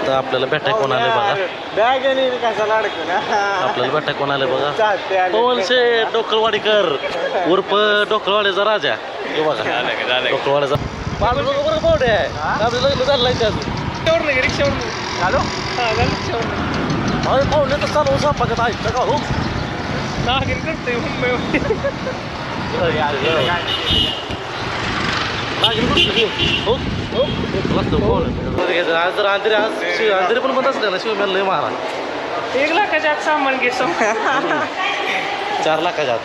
आता आपल्याला भेटाय कोण आले बघा. आपल्याला भेटाय कोण आले बघा. पवनशे डोकळवाडीकर उर्फ डोकळवाडीचा राजा. हे बघा डोकळवाडीचा माझं बघा बरं पावडे आहे. आपलं लग्न चाललंय त्याचं रिक्षावर हॅलो पाहुणे तर चालू स्वयंपाकात ऐकतं का हो करते आज जर अंधेरी अंधेरी पण बंद असले ना शिवम्याला लय महाराज 1 लाखाच्या आत सामान घे 4 लाखाच्या आत.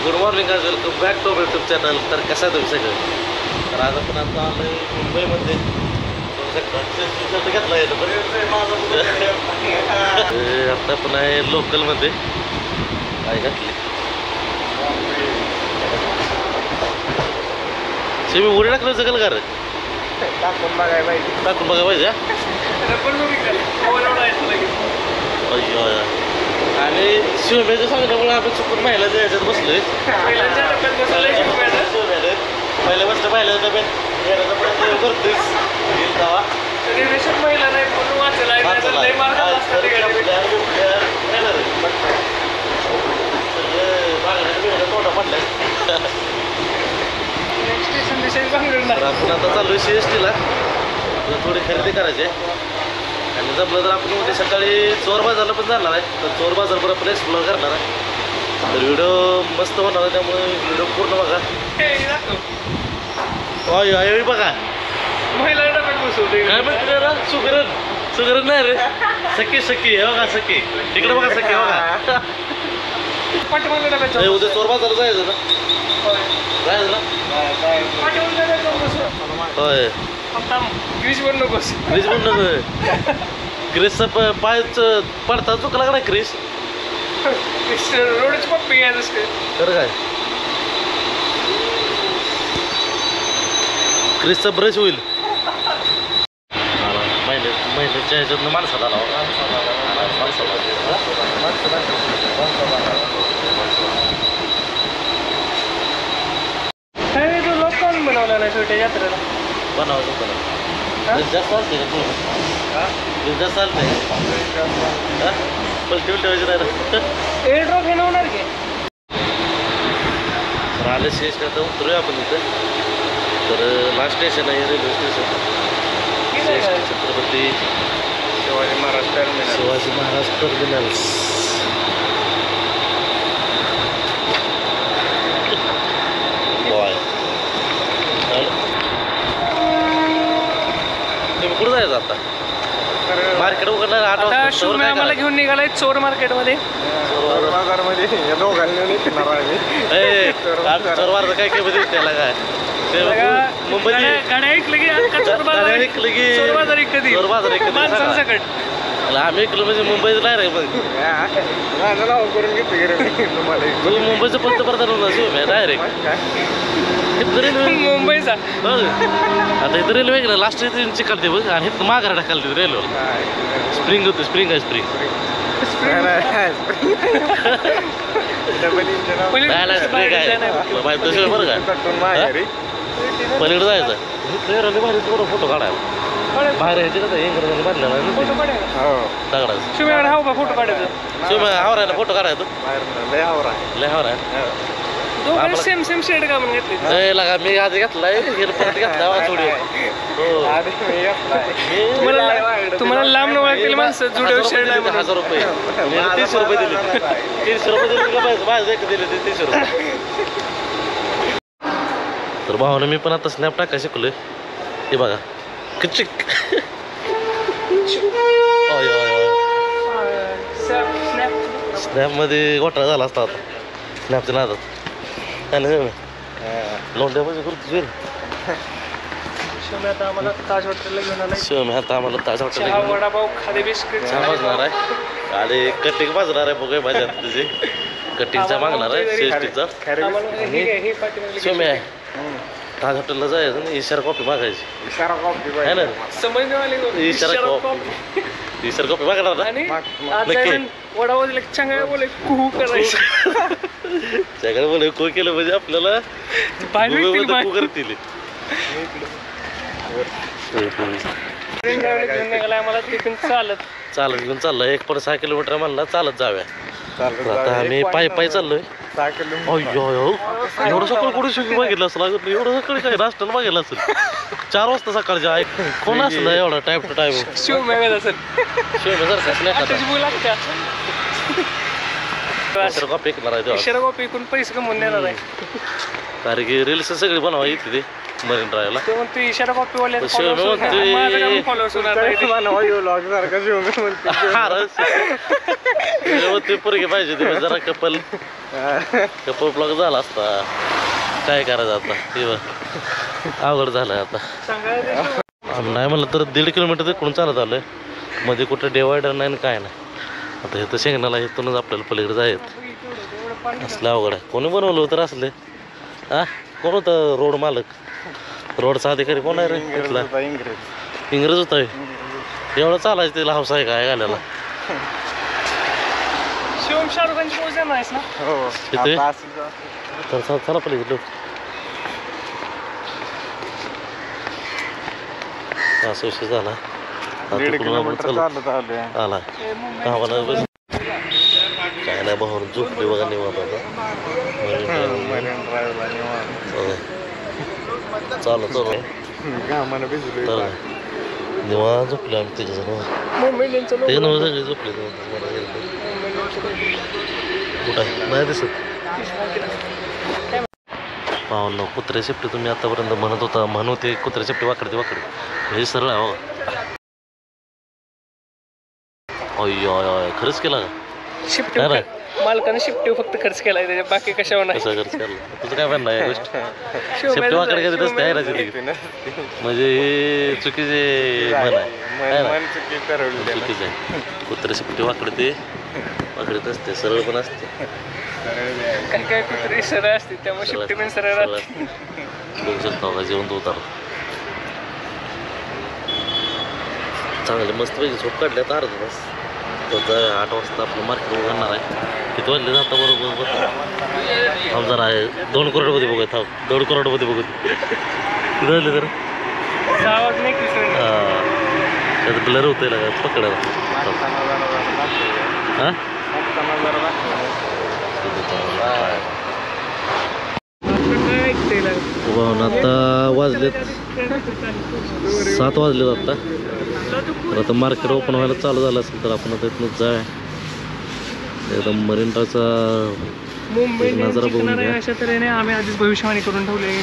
गुड मॉर्निंग आज welcome back to YouTube channel. तर कसं आहे तुम्ही सगळं. तर आज आपण आता आलोय मुंबईमध्ये घेतला आहे आता पण आहे लोकलमध्ये काय घातली मी उडी टाकलं जगल का रे टाकून बघायला पाहिजे. आणि शिवम्याचं सांगण्यामुळे आम्ही चुकून महिलाच्या ह्याच्यात बसलोय. पहिल्या बसलं पहिल्या डब्यात करतोय आपण आता चालू CST ला थोडी खरेदी करायची आहे. आणि जमलं तर आपण उद्या सकाळी चोर बाजारला पण जाणार आहे. तर चोर बाजार पण आपण एक्सप्लोर करणार आहे. तर व्हिडिओ मस्त होणार आहे त्यामुळे व्हिडिओ पूर्ण बघा. बघा काय म्हणते ना सुगरण नाही रे सखी हे बघा सखी तिकडे बघा सखी बघा. उद्या चोर बाजारला जायचं ना होय ग्रीस पण नकोस क्रिसचा पाय पडता चुकला का नाही क्रिस रोडच पप्पी घ्यायचं खरं काय क्रिसचा ब्रश होईल. महिन्याच्या ह्याच्यातनं माणसाला बनवला नाही छोट्या यात्रेला बनवायचं जास्त चालते का तू जास्त चालतंय पलटी उलटी व्हायचं नाही एअर ड्रॉप हे होणार की आले स्टेशन आता उतरूया आपण इथं. तर लास्ट स्टेशन आहे railway station Chhatrapati Shivaji Maharaj terminals. कुठं जायचं आता मार्केट उघडणार 8 वाजता. शिवम्या आम्हाला घेऊन निघालाय चोर मार्केटमध्ये. चोर बाजारचं काय काय म्हणजे त्याला काय मुंबई गाड्या ऐकलं की चोर बाजार माणसांसकट आम्ही ऐकलं म्हणजे मुंबईचं नाही रे मग मुंबईचं पंतप्रधान होणार शिवम्या डायरेक्ट मुंबईचा आता इथं रेल्वे गेलं लास्ट ट्रेनची काढते बघ आणि इथं माघार ढकलते रेल्वेला. स्प्रिंग होते स्प्रिंग आहे स्प्रिंग तसं बरं का पलीकडे जायचं फोटो काढायला बाहेर यायचे का इंग्रजांनी बांधलेला दगडाचं शिवम्याकडे हाव का फोटो काढायचं शिवम्या हावरायला फोटो काढायचो लय हावराय दोघं सेम शेड का म्हणून घेतले लगा मी आधी घेतलाय परत घेतला थोडी तुम्हाला लांब ओळखतील माणसं जुड्यावर शेड नाही 1000 रुपये 300 रुपये दिले 300 रुपये दिले माझं एक दिले 300 रुपये. तर भावानं मी पण आता स्नॅप टाकाय शिकलोय. हे बघा किचिक स्नॅप मध्ये घोटाळा झाला असता आता स्नॅपच्या नादात लोंड्या म्हणजे करतो शिवम्या आता आम्हाला ताज हॉटेलला घेऊन आलाय. शिवम्या आता आम्हाला ताज हॉटेलला वडापाव खादे बिस्किट भाजणार आहे आणि कटिंग भाजणार आहे बघूया माझ्या तुझे कटिंगचा मागणार आहे CSTचा. शिवम्या ताज हॉटेलला जायचं ना इशारा कॉफी मागायची आहे ना इशारा कॉफी मागणार ना वडापाव दिला चांगला बोले कुहू करायचं सगळं बोल को केलं म्हणजे आपल्याला करतील घेऊन निघाला आम्हाला तिथून चालत चालत घेऊन चाललोय 1.6 किलोमीटर म्हणला चालत जाऊया आता आम्ही पायी चाललोय एवढं सकाळ कुठे शिकून मागितलं असं लागत एवढं सकाळी काय नाश्त्याला मागितलं असेल 4 वाजता सकाळच्या कोण असलं एवढा टाइम टू टाइम शिव मिळत असेल कॉपी ऐकणार आहे इशारा कॉपी ऐकून पैसे कमवून देणार आहे कारण की रील्स सगळी बनवा येते ते मरीन ड्रायव्हला तो म्हणतो इशारा कॉपी वाले ते पोरगे पाहिजे ते जरा कपल ब्लॉग झाला असता काय करायचं आता ते अवघड झालंय आता नाही म्हणलं तर 1.5 किलोमीटर तिकडून चालत आलोय मध्ये कुठं डिवायडर नाही काय नाही आता हे तर शेंगणाला इथूनच आपल्याला पलीकडे जायत असलं अवघड आहे कोणी बनवलं होतं असले हा कोण होतं रोड मालक रोडचा अधिकारी कोण आहे रे तिथला इंग्रज होता एवढं चालायचं तिला हौसा आहे काय घालायला शिवम शाहरुख खानची पोच देणार आहेस ना तिथे तर चला पलीकडे असा विषय झाला आला काय नाही भाऊ झोपली बघा निवांत आता चालू निवांत झोपले आम्ही त्याच्याजवळ ते नव्हे सगळे झोपले कुठं नाही दिसत पाहून कुत्रे शेपटी तुम्ही आतापर्यंत म्हणत होता म्हणते कुत्रे शेपटी वाकडते वाकडे म्हणजे सरळ आहे हो अय खरंच केला का शिफ्ट मालकाने शिफ्ट फक्त खर्च केलाय त्याच्या बाकी कशावर नाही खर्च केला तुझं काय म्हणणं आहे गोष्ट शेपटी वाकडे कधी रस्ते आहे ना म्हणजे हे चुकीचे म्हण आहे चुकीचं आहे कुत्रे शेपटी वाकडते वाकडीत असते सरळ पण असते काही काय कुत्रे सरळ असते त्यामुळे शिफ्टी पण सरळ असते बघू शकता का जेवण तो उतार चांगले मस्त पैकी झोप काढल्यात अर्धा तास तर 8 वाजता आपलं मार्केट उघडणार आहे किती वाजले जाता बरोबर थांब जरा आहे 2 करोडमध्ये बघत थांब 2 करोडमध्ये बघत किती वाजले तर 6 वाजले त्याचं ब्लर होतं आहे पकडायला हां आता वाजलेत 7 वाजलेत आता तर आता मार्केट ओपन व्हायला चालू झालं असेल तर आपण आता इथनं जाऊया एकदम मरीनटाचा नजारा बघून घ्या अशा तऱ्हेने आम्ही आधीच भविष्यवाणी करून ठेवले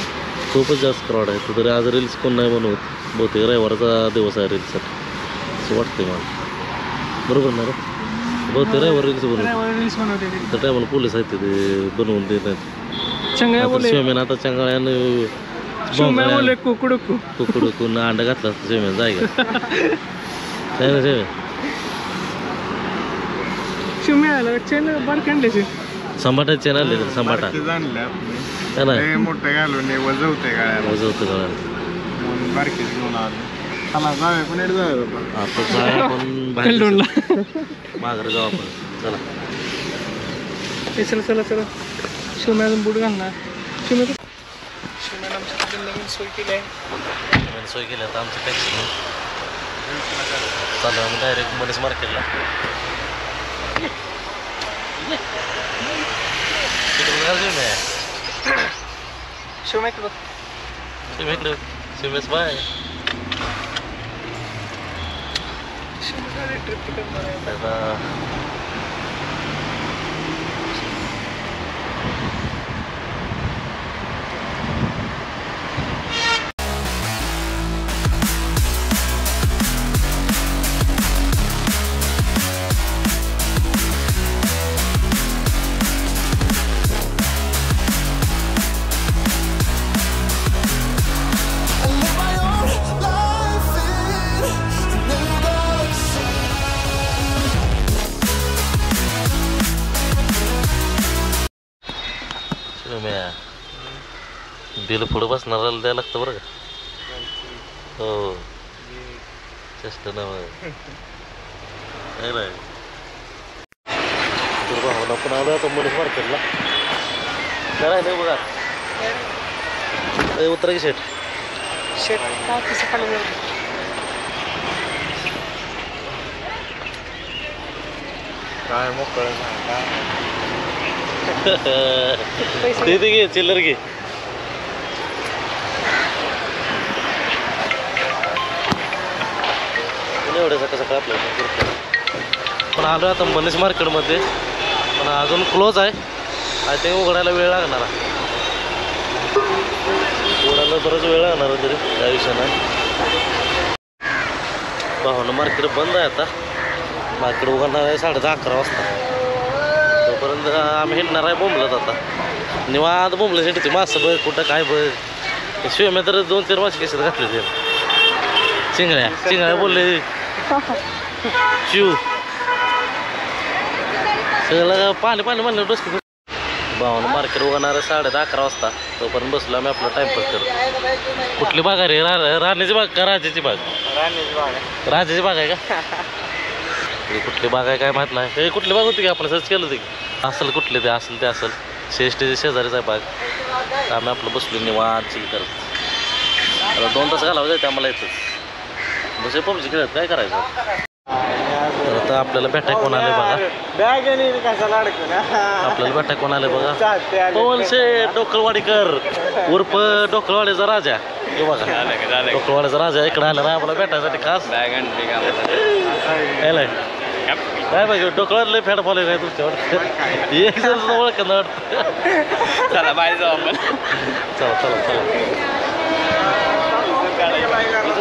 खूपच जास्त क्राऊड आहे तरी आज रील्स कोण नाही बनवत बहुतेक रविवारचा दिवस आहे रील्ससाठी असं वाटतंय मला बरोबर ना रे बहुतेक रविवार रील्स बनवते तर टायमाला पोलीस आहेत ते बनवून देत नाहीत शिवमेन आता चंगाळ्यानं कुकडून अंडा घातला असतं शिवमेन जाय का काय ना शिवमेन संभाटा चेन आणले संभाटा मोठे घालून वजवते वजवतं आता जाऊया आपण माघारी जाऊ आपण चला चला चला शिवम्यातून बूट घालणार शिवम्यानं आमच्या नवीन सोय केली आहे सोय केली आता आमचं टॅक्सी चालू आम्ही डायरेक्ट मनीस मार्केटला शिवम्याकडं शिवमेस बाय ट्रिप करणार आहे बिल पुढं बसणाऱ्याला द्यायला लागतं बरं का हो चेष्ट ना नाही भावना पण आलो आता मनीस मार्केटला काय नाही बघा उतरा की शेट शेट टाकीचं खाली जाऊ. काय मोकळं नाही काय पैसे ते घे चिल्लर घे. एवढं सकाळ सकाळ आपलं पण आलो आता मनीष मार्केटमध्ये, पण अजून क्लोज आहे. आय थिंक उघडायला वेळ लागणार आहे. उघडायला बराच वेळ लागणार तरी त्या विषय नाही. भावना मार्केट बंद आहे आता. मार्केट उघडणार आहे 10:30-11 वाजता. तोपर्यंत आम्ही हिंडणार आहे बोंबलत आता. निवांत बोंबलं हिंडते. मासं बघ कुठं काय बघ. शिवम्या तर 2-4 मासे केसात घातले ते. चिंगळ्या बोलले शिव सगळं पाणी म्हणलं डोसकी. भावना मार्केट उघडणार आहे 10:30-11 वाजता. तोपर्यंत बसलो आम्ही आपला टाइमपास करतो. कुठली बाग आहे रे? राणीची बाग का राजाची बाग? राजाची बाग आहे का? कुठली बाग आहे काय माहित नाही. हे कुठली बाग होती की आपण सर्च केलं होती की असेल कुठले ते असेल शेष्टीचे शेजारीच आहे बाग. आम्ही आपलं बसलो निवांत चिल करत. आता 2 तास घालावं जायचं आम्हाला इथंच. बस पबजी खेळत काय करायचं. तर आता आपल्याला भेटाय कोण आले बघा. आपल्याला भेटाय कोण आले बघा. पवन शेठ डोकलवाडीकर उर्फ डोकलवाडीचा राजा. हे बघा डोकलवाडीचा राजा इकडे आला ना आम्हाला भेटायसाठी खास. काय पाहिजे डोकळातले फॅट फॉलो काय तुमच्यावर एक जण ओळख ना वाटतं. चला बाहेर जाऊ आपण. चला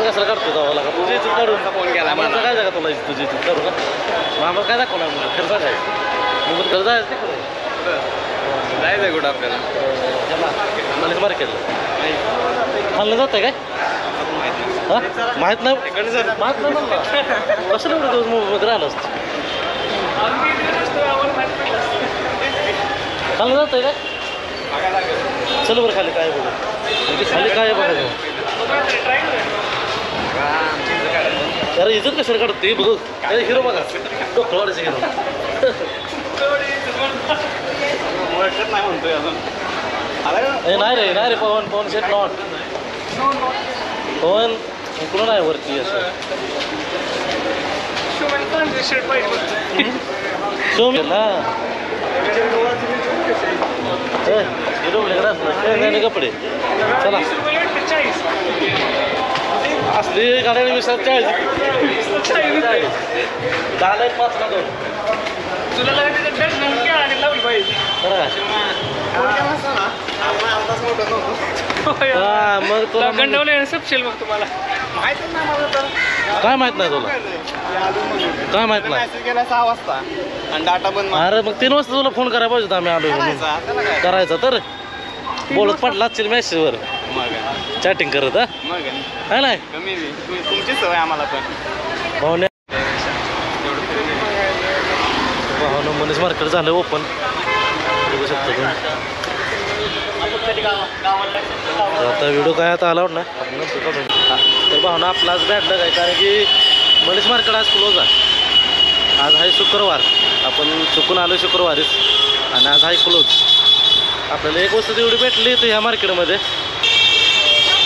कसं काढतो जावं का तुझी इज्जत काढून फोन केला मला. काय जागा तुला तुझी इज्जत काढू का मग आम्हाला काय दाखवणार मला खरं सांगायचं मग खरं जायचं जायचं कुठं आपल्याला मला मार्केटला खाल्लं जातं काय हां माहीत नाही मला कसं एवढं दिवस मोबाईलमध्ये राहिलं असतं. खाल्लं जातं काय चल बरं खाली काय बघू खाली काय बघायचं. अरे इज्जत कशाला काढत ते बघ अरे हिरो बघा डोकळवाडीचे हिरो. नाही म्हणतोय अजून नाही रे पवन शेट नॉट पवन इकडून नाही वरती असं शर्ट पाहिजे. सोम ना हिरो कपडे चला असली गाड्याने विसरत 40 10 5 ना 2 तुला लावली पाहिजे. हा मग तुला गंडवलं सबशेल मग तुम्हाला माहितच नाही मला तर. काय माहित नाही तुला काय माहित नाही. मेसेज केला 6 वाजता आणि डाटा बंद. अरे मग 3 वाजता तुला फोन करायला पाहिजे होता आम्ही आलो म्हणून. त्याला काय करायचा तर बोलत पडला असतील मेसेजवर मग चॅटिंग करत हा काय नाही कमी तुमची सवय आम्हाला पण. भावने भावना मनीष मार्केट झालं ओपन बघू शकता तुम्ही. आता व्हिडिओ काय आता अलाउड नाही तर भावना आपला आज भेटलं काय कारण की मनीष मार्केट आज क्लोज आहे. आज आहे शुक्रवार आपण चुकून आलो शुक्रवारीच आणि आज आहे क्लोज. आपल्याला एक वस्तू तेवढी भेटली तर ह्या मार्केटमध्ये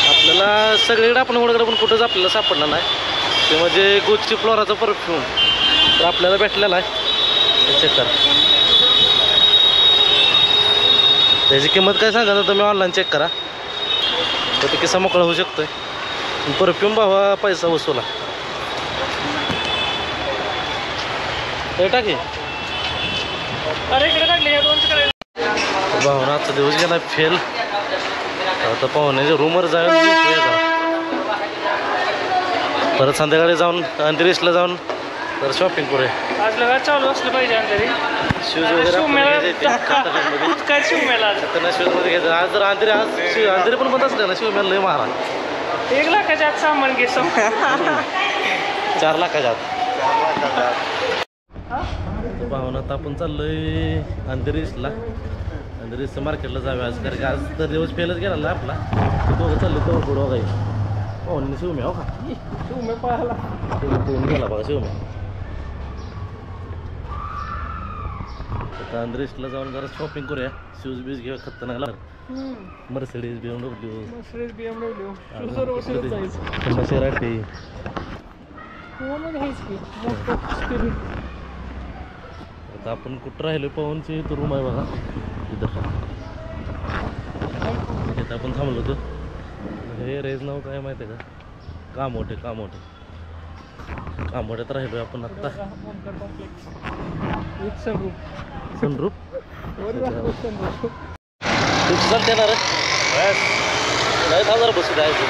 आपल्याला सगळीकडे आपण ओळखलं पण कुठंच आपल्याला सापडणार नाही. ते म्हणजे गुच्ची फ्लोराचा परफ्यूम तर आपल्याला भेटलेला आहे. चेक करा त्याची किंमत काय सांगा तर तुम्ही ऑनलाईन चेक करा तर ते किस्सा मोकळा होऊ शकतोय. परफ्यूम भावा पैसा वसूला हे टाकी अरे इकडे काढले या 2 करायला. भावना आजचा दिवस गेला फेल. आता पाहुण्याच्या रूमवर जाऊन परत संध्याकाळी जाऊन अंतरिक्षला जाऊन तर शॉपिंग करूया. आज लगा चालू असलं पाहिजे अंतरी शूज वगैरे काय शिवमेला शूज मध्ये घ्यायचं. आज जर अंधेरी पण बंद असलं ना शिवमेला लय महारा 1 लाखाच्या आत सामान घे 4 लाखाच्या आत. भावना आता आपण चाललोय अंतरिक्षला. अंतरिक्षच्या मार्केटला जाऊया आज कारण की आज तर दिवस फेलच गेला ना आपला. दोघं चालले तो पुढं काही पाहुणे शिवम्या हो का शिवमे पाहायला पोहून गेला बघा शिवम्या. आता अंतरिक्षला जाऊन जरा शॉपिंग करूया. शूज बीज घेऊया खतरनाक मर्सिडीज BMW मर्सिडीज BMW शूजवर बसूनच जायचं मसेराटी कोणाला हेच की मोठं स्पिरिट आता आपण कुठं राहिलो पवनची इथं रूम आहे बघा इथं इथं आपण थांबलो होतो हे रेज नाव काय माहिती आहे का कामोठे कामोठ्यात राहिलो आपण आत्ता Omkar complex with sunroof sunroof sunroof तू चालते ना रे नाही थांबणार बसू जायचं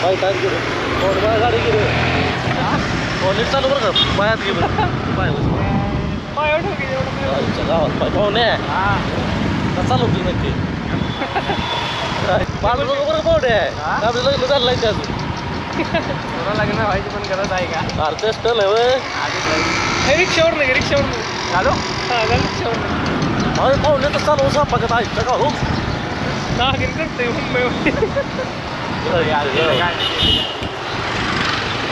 माहीत आहे गेलो फोन मला गाडी गेलो फोन नीट चालू बरं का पायात गेलो पाय पाय ठोकी एवढं गावात पाय पाहुणे का चालू होती नक्की पाडू नको बरं पाहुणे आपलं लग्न चाललंय ते अजून तुला लग्न व्हायची पण गरज आहे का अरे स्टल आहे वय हे रिक्षावर नाही चालू हां रिक्षावर नाही अरे पाहुणे तर चालू सांगत ऐकतं का हो नागिन करते मुंबईमध्ये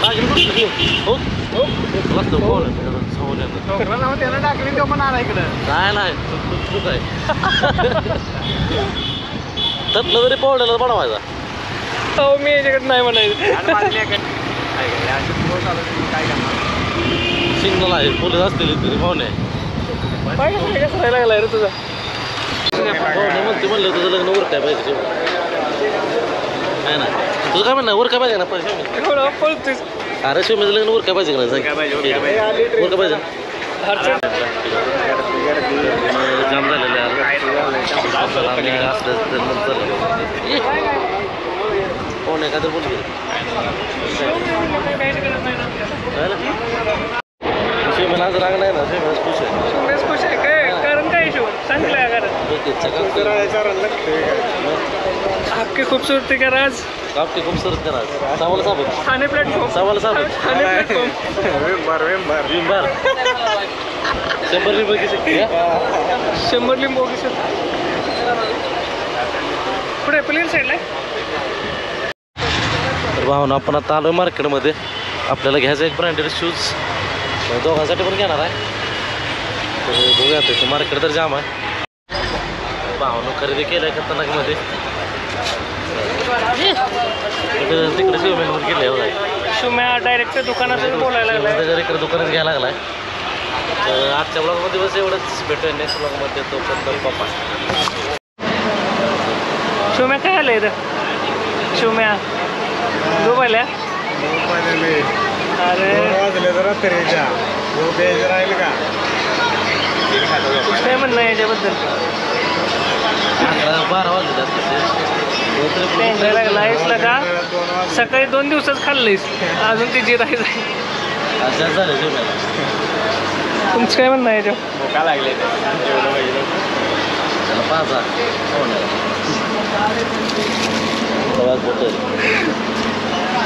नागिन कुठली हो हो लागतं पाहुणे त्याला टाकली तो पण आला इकडं नाही चूक आहे त्यातलं तरी पाहुण्याला बनवायचा हो मी याच्याकडे नाही म्हणायचं काय करणार सिग्नल आहे पोलीस असतील तरी पाहुणे पाय कसं राहायला लागलाय रे तुझा पाहुणे म्हणते म्हणलं तुझं लग्न वर काय पाहिजे काय ना तुझं काय म्हणणं वर काय पाहिजे ना पैसे एवढं पळतोयस अरे शिवमीचं लग्न वर काय पाहिजे का नाही वर काय पाहिजे जाम झालेलं कोण एखादं बोलतो शिवमीला आज राग नाही ना शिवमीला खुश आहे बेस खुश आहे काय कारण काय हिशोब चांगलं आहे कारण आपकी खूबसूरती का राज आपकी खूबसूरत करा सावला साबत ठाणे प्लॅटफॉर्म सावला साबत ठाणे प्लॅटफॉर्म 100 रुपये किती 100 लिंबू किती पुढे प्लेन साईडला तर भावना आपण आता आलो मार्केटमध्ये आपल्याला घ्यायचं एक ब्रँडेड शूज दोघांसाठी पण घेणार आहे तर बघूया ते मार्केट तर जाम आहे भावना खरेदी केलं आहे खतरनाकमध्ये तिकडे शिवमेनवर गेले बघा शुम्या डायरेक्ट दुकानातच बोलायला लागलाय इकडे दुकानात घ्यायला लागलाय तर आजच्या ब्लॉगमध्ये बस एवढंच भेटूया नेक्स्ट ब्लॉगमध्ये तोपर्यंत पप्पा शुम्या काय आलं इथं शुम्या झोपायला अरे राहील का काय म्हणणं याच्याबद्दल 12 वाजले टेन्शन लागला आहेसला का सकाळी 2 दिवसच खाल्लीस अजून ती जिरायचं आहे असं झालं शिवमेला तुमचं काय म्हणणं आहे याच्यावर भोका लागले त्याला पाहा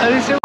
अरे